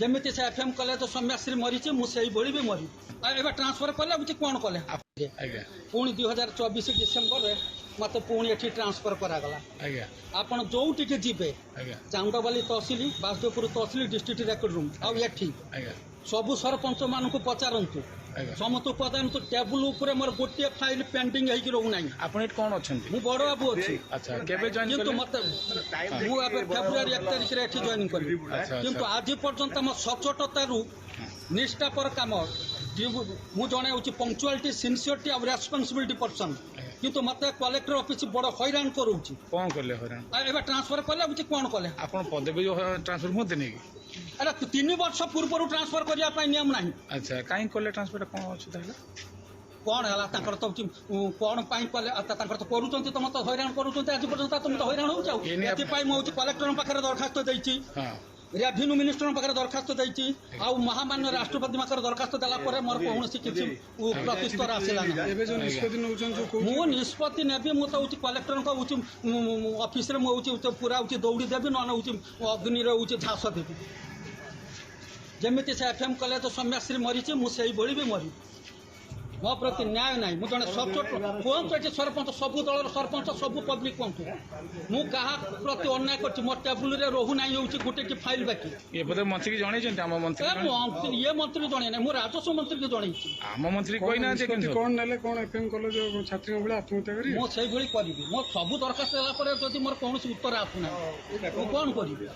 जमी से FM college सौम्याश्री Marichi मुझे भी मरी ए ट्रांसफर कले मुझे कौन कले पुणी 2024 डिसेम्बर मत पुणी एठी ट्रांसफर करागला आपण जोटिके जीवे chandbali tehsil Basdevpur tehsil district record room आउ एठी सबु सरपंच मान पचारतु समस्त उपादान तो टेबुल ऊपर मोर गोटे फाइल पेंडिंग होगी रोना आपण कौन अच्छा मु बड़ बाबू अच्छी अच्छा केबे जॉइन किंतु मत मु फेब्रुआरी 1 तारिख रे एठी जॉइन करी किंतु आज पर्यंत म सचोटता रु निष्ठापर काम मु जणे होची पंक्चुअलिटी सिंसियरिटी और रेस्पोंसिबिलिटी पर्सन किंतु मत कलेक्टर ऑफिस बड़ हैरान करूची कौन करले हैरान एबे ट्रांसफर कले मुझे कौन कले आपण पदवी ट्रांसफर होते नहीं अरे 3 वर्ष पूर्व ट्रांसफर करिया पाई नियम नहीं अच्छा काई कले ट्रांसफर कौन अछि ताला कौन है तांकर तो कौन पाई कले तांकर तो करूचंती तो मत हैरान करूचंती आज पर्यंत तुम तो हैरान हो जाओ एति पाई मो कलेक्टर पाखरे दरखास्त दैछि हां रेवेन्यू मिनिस्टर पाखरे दरखास्त दैछि आ महामान्य राष्ट्रपति पाखरे दरखास्त देला परे मोर कोनोसी किछि प्रतिस्तर आसिला नै एबे जो निष्पत्ति नउचन जो मो निष्पत्ति नेबी मो तो कलेक्टर को ऑफिस रे मो पूरा दौड़ी देबी न अग्नि रे झास देबी जमी से एफएम कॉलेज सौम्याश्री मरीची मुझे भी मरी मो प्रति न्याय ना मुझे सचोट कहतु ये सरपंच सबू दल सरपंच सबू पब्लिक कहतु मु क्या प्रति अन्याय कर मो टेबुल रोहू ना गोटे की फाइल बाकी मंत्री मंत्री ये मंत्री जन ना मुझे राजस्व मंत्री को जन आम मंत्री कही कौन ना कौन एफएम कॉलेज छात्री आत्महत्या करी मो से करी मो सब दरखास्त देला जब मोर कौन उत्तर आसुना कौन करी।